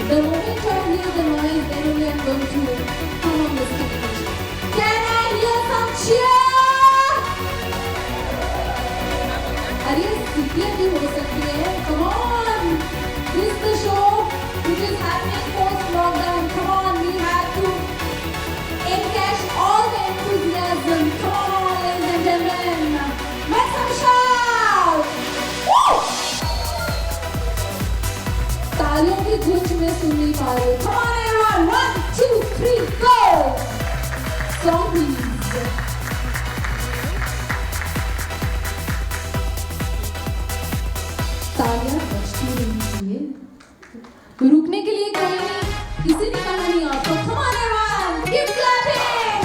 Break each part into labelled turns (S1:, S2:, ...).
S1: The moment I hear the noise, then only I'm going to come on the stage. Can I hear some cheer? अरे सीटियाँ भी हो सकती है. Come on. This is the show which is happening post lockdown. Come on, we have to encash all the enthusiasm. Come on, ladies and gentlemen. Make some shout. Woo! तालियों की गूंज में सुन नहीं पा रहे. Come on everyone, 1, 2, 3, go! Song please. तालियां बजती रहनी चाहिए. रुकने के लिए कोई नहीं, किसी ने कहा नहीं आपको. Come on everyone, keep clapping.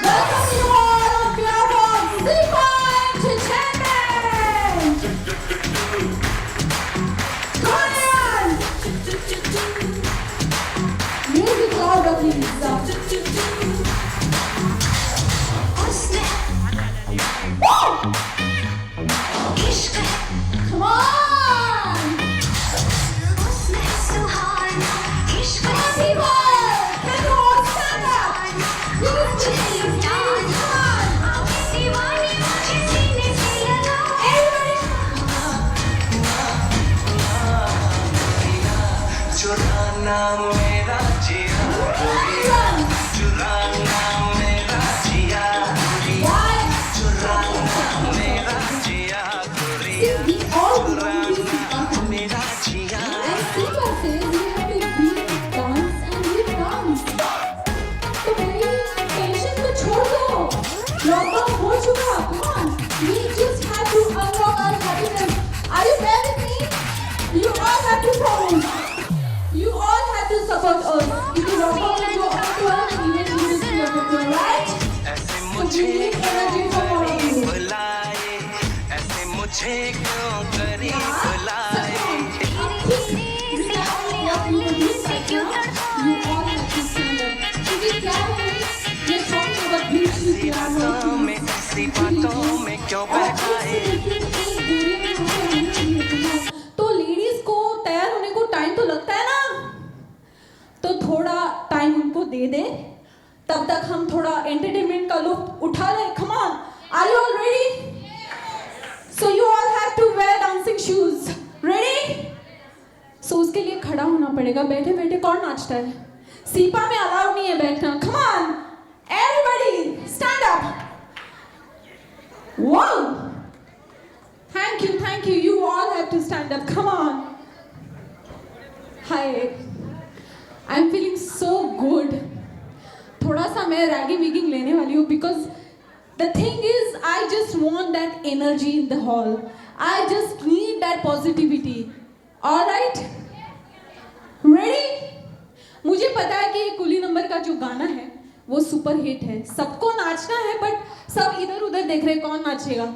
S1: Welcome you all on behalf of Zipa Entertainment. Come on everyone. Music louder please. Woo! Come on! Come on, people! Can you all stand up? Please, please, come on! Everybody!
S2: चुराना मेरा जिया चुराना मेरा जिया चुराना मेरा जिया
S1: See, we all belong to Zipa.
S2: मेरा जिया
S1: And Zipa says we have to breathe, dance and live dance. तो भाई tension को छोड़ दो. लॉकडाउन हो चुका. Come on. We just have to unlock our happiness. Are you there with me? You all have to promise. You all have to support us. If you lockout will go on to us, even we will see your picture, right?
S2: ऐसे
S1: So
S2: मुझे
S1: we need energy from all of you.
S2: बुलाए ऐसे मुझे क्यों करी
S1: Yeah.
S2: बुलाए बातों में ऐसी बातों में क्यों बहकाए
S1: तो लेडीज को तैयार होने को टाइम तो लगता है ना, तो थोड़ा टाइम उनको दे दे, तब तक हम थोड़ा एंटरटेनमेंट का लुत्फ उठा ले. Come on, are you all ready? So you all have to wear dancing shoes. Ready? So उसके लिए खड़ा होना पड़ेगा. बैठे बैठे कौन नाचता है? सीपा में अलाउड नहीं है बैठना. Come on, everybody, stand up. Wow. Thank you, thank you. You all have to stand up. Come on. Hi. I'm feeling so good. थोड़ा सा मैं रैगिंग विगिंग लेने वाली हूँ because the thing is I just want that energy in the hall. I just need that positivity. All right? Ready? मुझे पता है कि ये कुली नंबर का जो गाना है वो सुपर हिट है. सबको नाचना है बट सब इधर उधर देख रहे हैं कौन नाचेगा.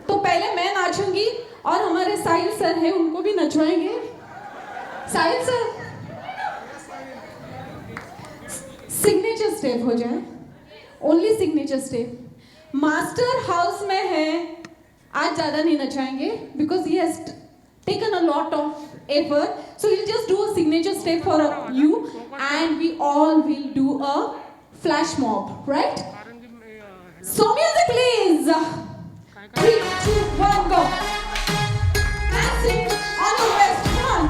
S1: तो पहले मैं नाचूंगी और हमारे साहिल सर हैं उनको भी नचवाएंगे. साहिल सर सिग्नेचर स्टेप हो जाए. Only signature step. Master house में है, आज ज़्यादा नहीं नचाएंगे because he has taken a lot of effort. So he'll just do a signature step for you and we all will do a flash mob, right? So music please. 3, 2, 1, go. Dancing on your waist, come on.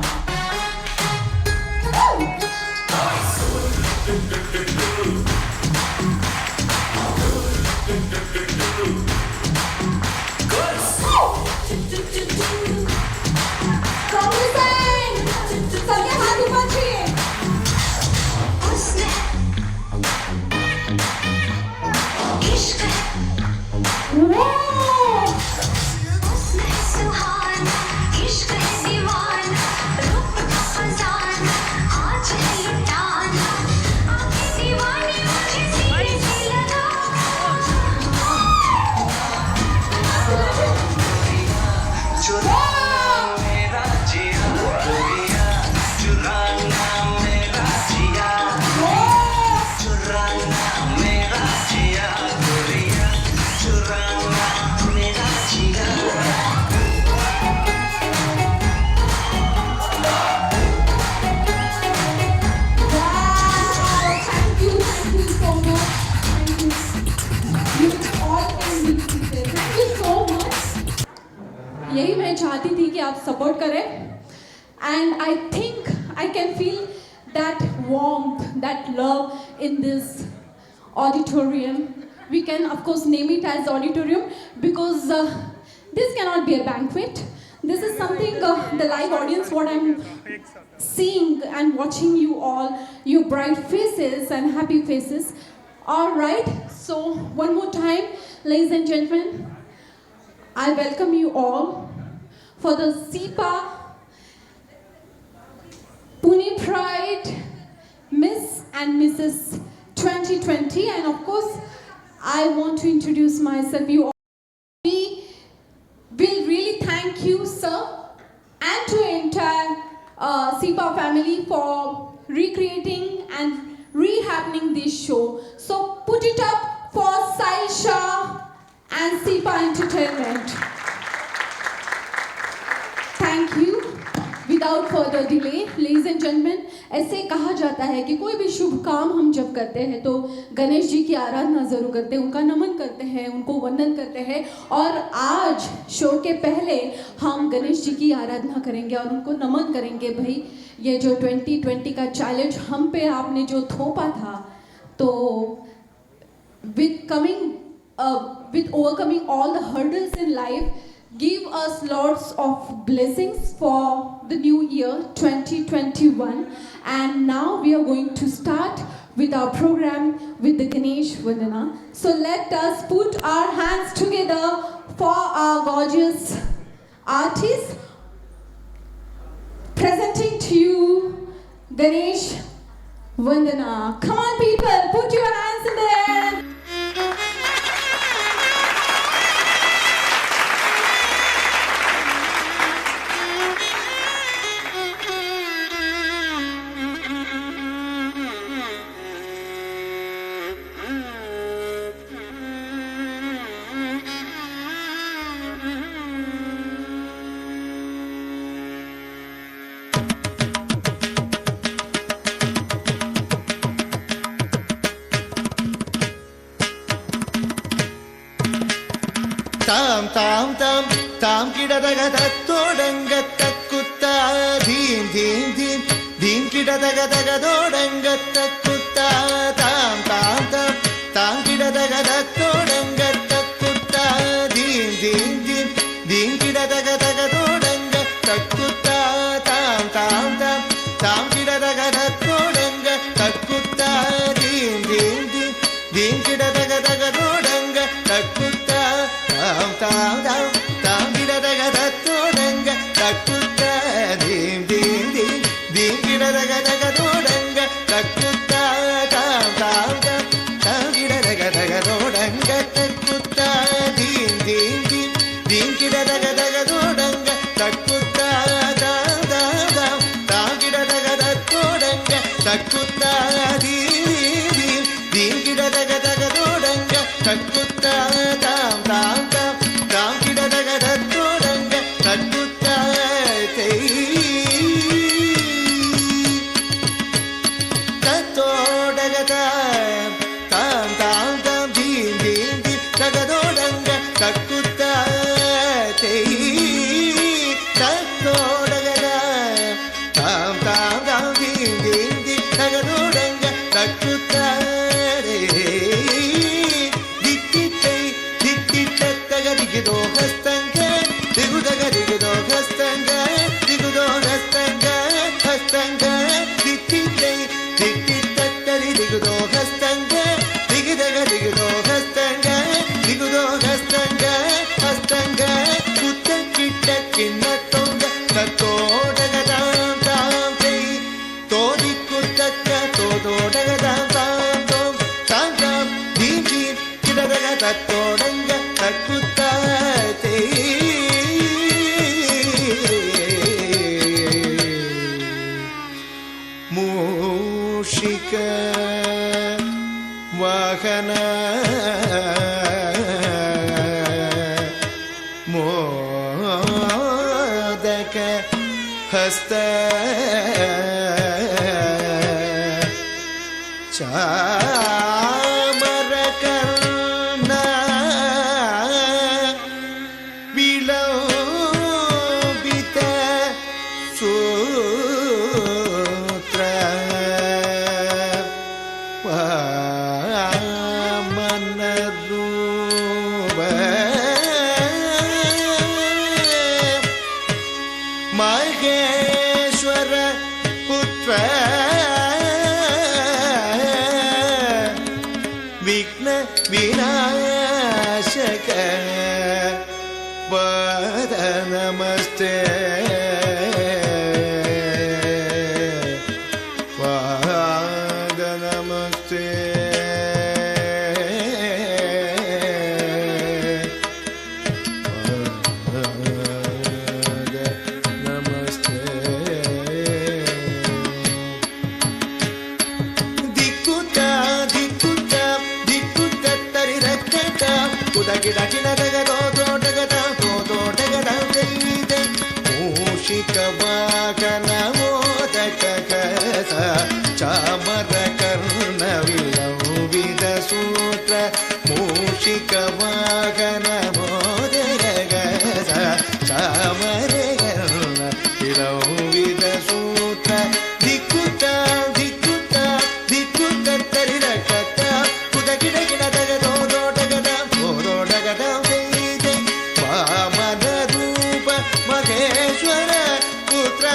S1: Woo! सबके हाथ ऊपर चाहिए.
S3: इश्क
S1: Wow! यही मैं चाहती थी कि आप सपोर्ट करें. And I think I can feel that warmth, that love in this auditorium. We can of course name it as auditorium because this cannot be a banquet. This is something the live audience, what I'm seeing and watching you all, your bright faces and happy faces. All right, so one more time, ladies and gentlemen, I welcome you all for the SIPA Pune Pride Miss and Mrs. 2020, and of course I want to introduce myself. You all, we will really thank you, sir, and to entire SIPA family for recreating and rehappening this show. So put it up for Sahil Shah and SIPA Entertainment. Thank you. Without further delay, ladies and gentlemen, ऐसे कहा जाता है कि कोई भी शुभ काम हम जब करते हैं तो गणेश जी की आराधना जरूर करते हैं, उनका नमन करते हैं, उनको वंदन करते हैं. और आज शो के पहले हम गणेश जी की आराधना करेंगे और उनको नमन करेंगे. भाई ये जो 2020 का चैलेंज हम पे आपने जो थोपा था, तो with overcoming all the hurdles in life, give us lots of blessings for the new year 2021. And now we are going to start with our program with the Ganesh Vandana. So let us put our hands together for our gorgeous artists. Presenting to you Ganesh Vandana. Come on people, put your hands in the air.
S3: தாம் தாம் தாம் கிடதக தத்தோடங்க தக்குத்தா theme தீம் தீம் theme கிடதக தகதோடங்க தக்குத்தா தாம் தாம் தாம் தாம் கிடதக தத்தோடங்க தக்குத்தா theme தீம் தீம் தீம் கிடதக தகதோடங்க தக்குத்தா தாம் தாம் தாம் தாம் கிடதக தத்தோடங்க தக்குத்தா தீம் தீம் தீம் தீம் கிடதக தகதோடங்க தக்குத்தா தாம் தாம் தாம் தாம் கிடதக தத்தோடங்க தக்குத்தா தீம் தீம் தீம் தீம் கிடதக தகதோடங்க தக்குத்தா தாம் தாம் தாம் தாம் கிடதக தகதோடங்க தக்குத்தா தீம் தீம் தீம் தீம் கிடதக தகதோடங்க தக்குத்தா தாம் தாம் தாம் தாம் கிடதக தத்தோடங்க தக்குத்தா தீம் தீம் தீம் கிடதக தகதோடங்க தக்குத்தா தாம் தாம் தாம் தாம் கிடதக தத்தோடங்க தக்குத்தா தத்தோடக தாம் தாம் தாம் தீம் தீம் தீம் தகதோடங்க தக்குத்தா தத்தோடக தாம் தாம் தாம் தீம் தீம் தீம் தகதோடங்க தக்குத்தா Digido hastanga, digido hastanga, digido hastanga, hastanga, ditite, dititari, digido hastanga, digido hastanga, digido hastanga, hastanga, kutta kitta kinna tonga, katodaga dam dam tei, tori kutta katodaga dam dam dam, dam dam, dim dim, kidaga tatodanga, takutta மூஷிக வாகன மோதக ஹஸ்த சாமரகர்ண விளோ नमस्ते पाद नमस्ते चामर कर्ण विलंबित सूत्र मूषिक वाहन मोदक चामर कर्ण विलंबित सूत्र दिक्कुत दिक्कुत दिक्कुत तरिरकत कुदगिड गिड दग दो डगद दो डगद वामन रूप महेश्वर पुत्र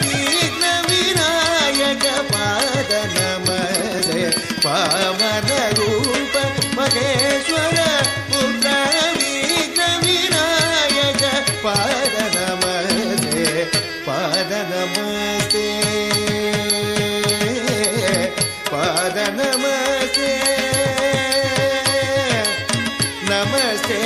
S3: विघ्न विनायक पाद नमस्ते पावन रूप महेश्वर पुत्र विघ्न विनायक पाद नमस्ते पाद नमस्ते पाद नमस्ते नमस्ते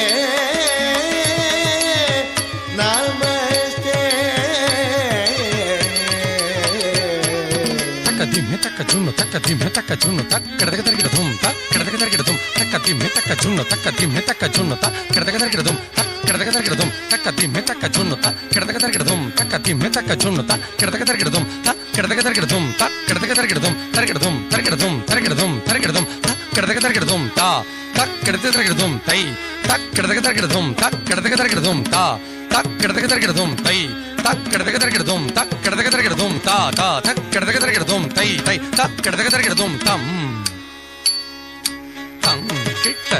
S4: तक जुन्नु तक दिम्मे तक जुन्नु तक किडदग तरगिड धुम तक किडदग तरगिड धुम तक दिम्मे तक जुन्नु तक दिम्मे तक जुन्नु तक किडदग तरगिड धुम तक किडदग तरगिड धुम तक दिम्मे तक जुन्नु तक किडदग तरगिड धुम तक दिम्मे तक जुन्नु तक किडदग तरगिड धुम तक किडदग तरगिड धुम तक किडदग तरगिड धुम तरगिड धुम तरगिड धुम तरगिड धुम तरगिड धुम तक किडदग तरगिड धुम ता तक किडदग तरगिड धुम तै तक किडदग तरगिड धुम तक किडदग तरगिड धुम ता तक किडदग तरगिड धुम तै तक किडदग तरगिड धुम तक किडदग तरगिड धुम ता ता तक किडदग तरगिड धुम तै तै तक किडदग तरगिड धुम तम तम किट्ट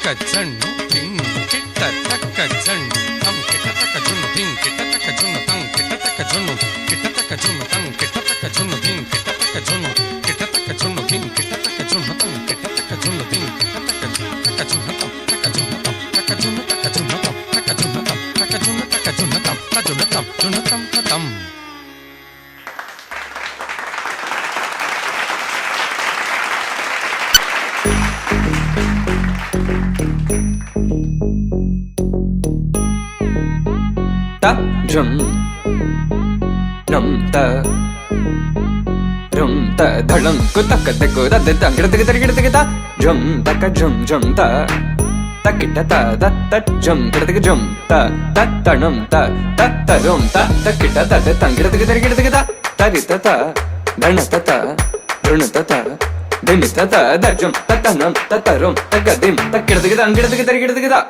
S4: तक जन्नु तिं किट्ट तक जन्नु तम किट्ट तक जन्नु तिं किट्ट तक जन्नु तम किट्ट तक जन्नु किट्ट तक जन्नु तम किट्ट तक जन्नु तिं किट्ट तक जन्नु किट्ट तक जन्नु तिं किट्ट तक जन्नु तम किट्ट तक जन्नु तिं किट्ट तक जन्नु तम तक जन्नु तम तक जन्नु तक जन्नु तम तक जन्नु तम तक जन्नु तक जन्नु तम तक जन्नु तम जन्नु तम तम
S5: ta jum num ta rum ta dhalam ku tak tak ku da da gida gida gida gida ta jum tak jum jum ta takita ta da ta jum gida gida jum ta ta num ta rum ta takita ta da gida gida gida gida ta rita ta dana ta run ta dim ta da jum ta num ta rum ta dim ta gida gida gida gida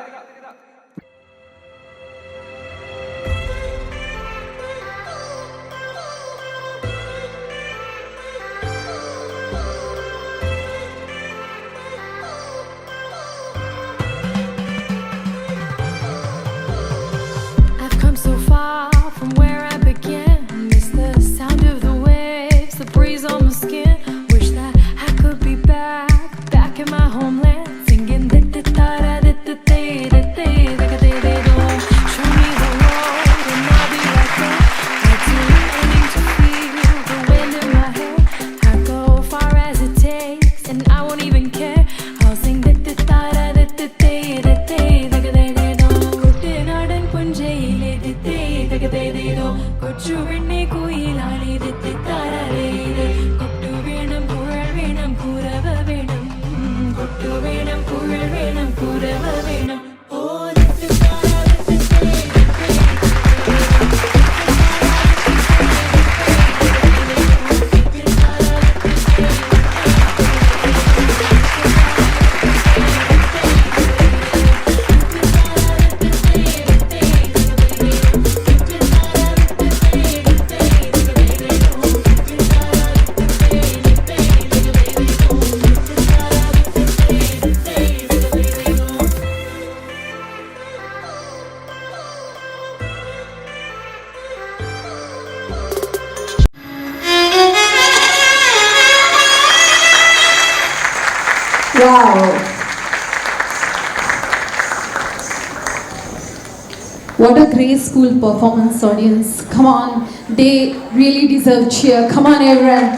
S1: What a graceful performance, audience. Come on, they really deserve cheer. Come on, everyone.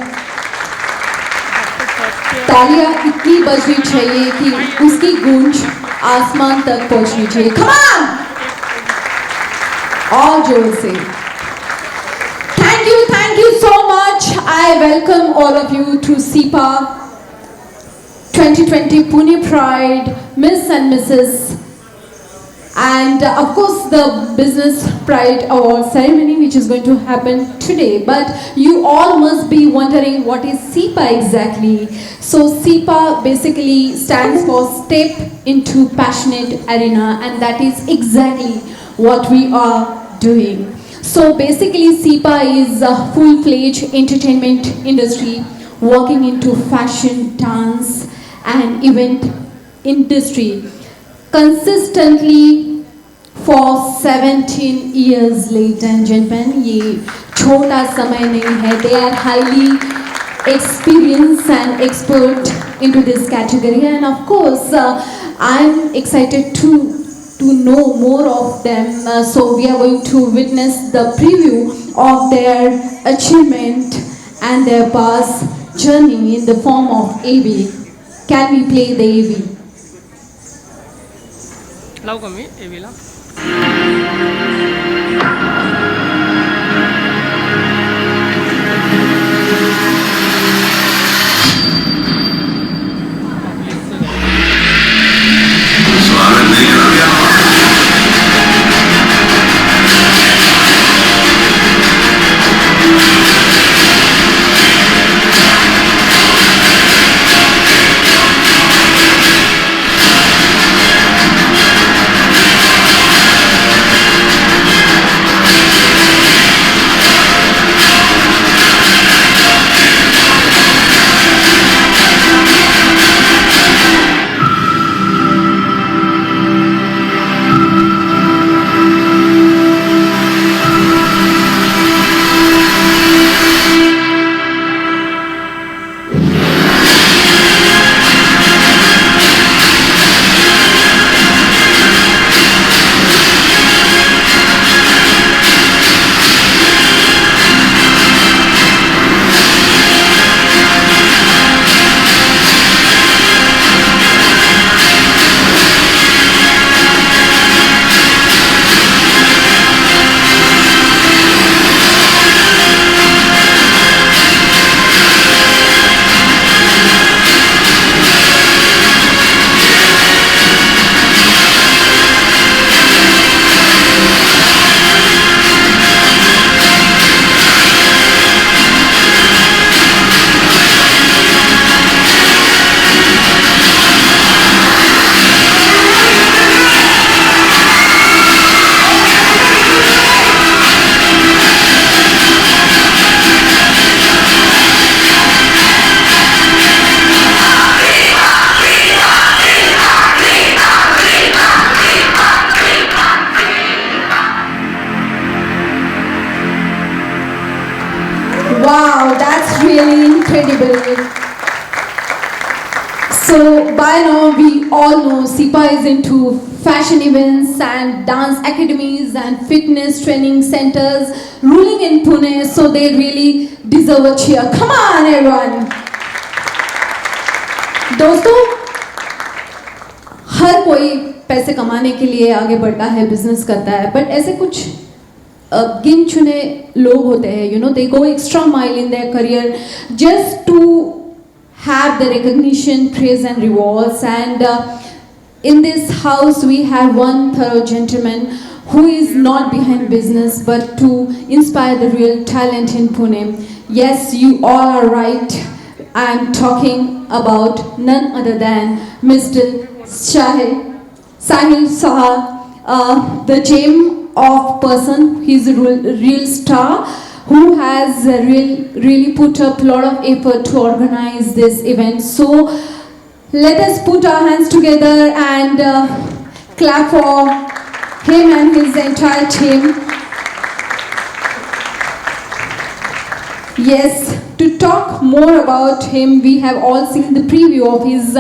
S1: तालियां इतनी बजनी चाहिए कि उसकी गूंज आसमान तक पहुंचनी चाहिए. Come on! और जोर से. Thank you so much. I welcome all of you to SIPA 2020 Pune Pride, Miss and Mrs. And of course the Business Pride Award ceremony which is going to happen today. But you all must be wondering what is SIPA exactly. So SIPA basically stands for Step into Passionate Arena, and that is exactly what we are doing. So basically SIPA is a full-fledged entertainment industry working into fashion, dance and event industry consistently for 17 years, ladies and gentlemen. ये छोटा समय नहीं है. They are highly experienced and expert into this category, and of course I'm excited to know more of them. So we are going to witness the preview of their achievement and their past journey in the form of AV. Can we play the AV?
S6: लावू का मी एवीला
S1: Wow, that's really incredible. So by now we all know SIPA is into fashion events and dance academies and fitness training centers ruling in Pune, so they really deserve a cheer. Come on everyone. दोस्तों, हर कोई पैसे कमाने के लिए आगे बढ़ता है, business करता है, बट ऐसे कुछ गिन चुने लोग होते हैं, you know, they go extra mile in their career just to have the recognition, praise and rewards. And in this house we have one thorough gentleman who is not behind business but to inspire the real talent in Pune. Yes, you all are right. I am talking about none other than Mr. Sahil Saha, the gem of person. He's a real star who has really put up a lot of effort to organize this event. So let us put our hands together and clap for him and his entire team. Yes, to talk more about him, we have all seen the preview of his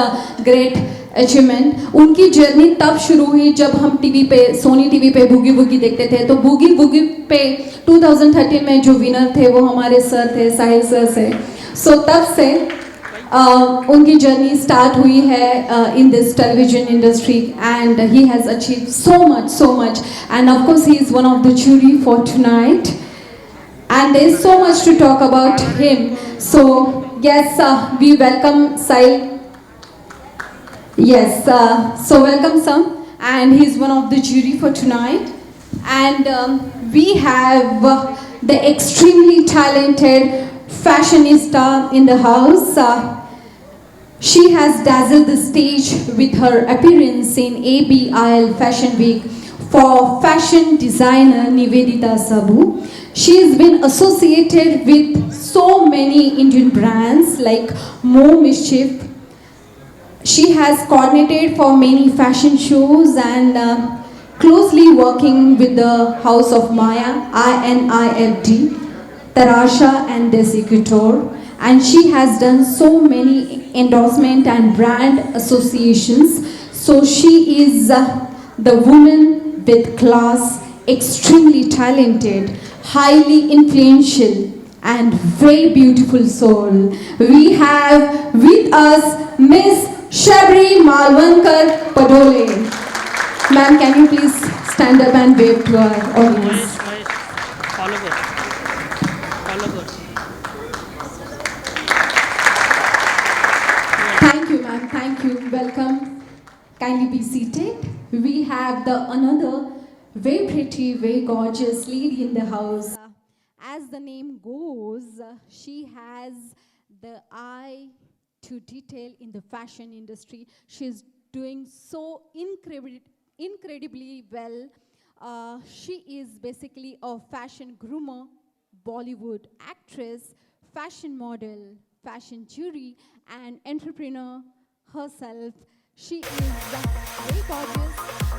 S1: great achievement. उनकी journey तब शुरू हुई जब हम TV पे, Sony TV पे boogie woogie देखते थे। तो बूगी वूगी पे 2013 में जो विनर थे वो हमारे सर थे, साहिल सर से। सो तब से उनकी जर्नी स्टार्ट हुई है in this television industry and he has achieve so much end of course he is one of the jury for tonight and there is so much to talk about him. So yes, we welcome Sahil. Yes, so welcome sir, and he's one of the jury for tonight. And we have the extremely talented fashionista in the house. She has dazzled the stage with her appearance in ABIL Fashion Week for fashion designer Nivedita Sabu. She has been associated with so many Indian brands like Mo Mischief. She has coordinated for many fashion shows and closely working with the House of Maya, INIFD, Tarasha and Desi Couture. And she has done so many endorsement and brand associations. So she is the woman with class, extremely talented, highly influential and very beautiful soul. We have with us Miss Shabri Malwankar Padole. Ma'am, can you please stand up and wave to our audience?
S6: Follow good.
S1: Thank you, ma'am. Thank you. Welcome. Kindly be seated. We have the another very pretty, very gorgeous lady in the house. As the name goes, she has the eye to detail in the fashion industry. She's doing so incredibly well. She is basically a fashion groomer, Bollywood actress, fashion model, fashion jury, and entrepreneur herself. She is very gorgeous.